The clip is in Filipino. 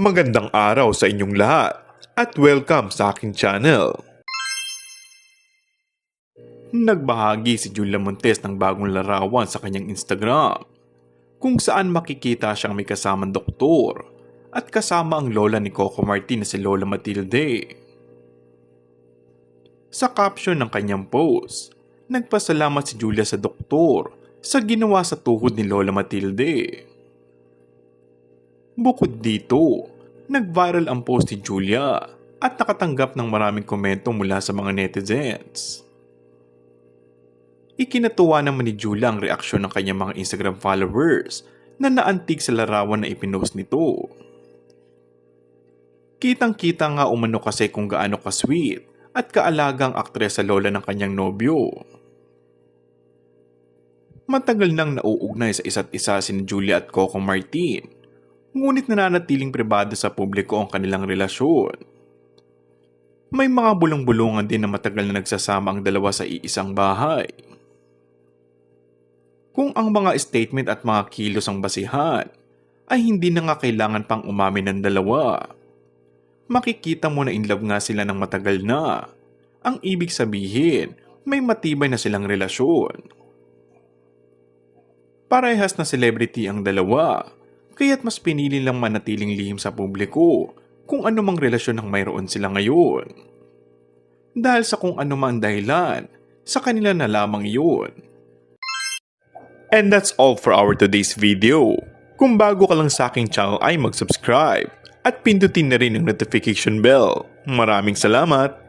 Magandang araw sa inyong lahat at welcome sa aking channel. Nagbahagi si Julia Montes ng bagong larawan sa kanyang Instagram kung saan makikita siyang may kasamang doktor at kasama ang lola ni Coco Martin na si Lola Matilde. Sa caption ng kanyang post, nagpasalamat si Julia sa doktor sa ginawa sa tuhod ni Lola Matilde. Bukod dito, nag-viral ang post ni Julia at nakatanggap ng maraming komento mula sa mga netizens. Ikinatuwa naman ni Julia ang reaksyon ng kanyang mga Instagram followers na naantig sa larawan na ipinost nito. Kitang-kita nga umano kasi kung gaano ka-sweet at kaalagang aktres sa lola ng kanyang nobyo. Matagal nang nauugnay sa isa't isa si Julia at Coco Martin. Ngunit nananatiling pribado sa publiko ang kanilang relasyon. May mga bulong-bulungan din na matagal na nagsasama ang dalawa sa iisang bahay. Kung ang mga statement at mga kilos ang basihan, ay hindi na nga kailangan pang umamin ng dalawa. Makikita mo na in love nga sila ng matagal na. Ang ibig sabihin, may matibay na silang relasyon. Parehas na celebrity ang dalawa. Kaya't mas pinili lang manatiling lihim sa publiko kung anumang relasyon ang mayroon sila ngayon. Dahil sa kung anumang dahilan, sa kanila na lamang iyon. And that's all for our today's video. Kung bago ka lang sa aking channel ay mag-subscribe at pindutin na rin ang notification bell. Maraming salamat!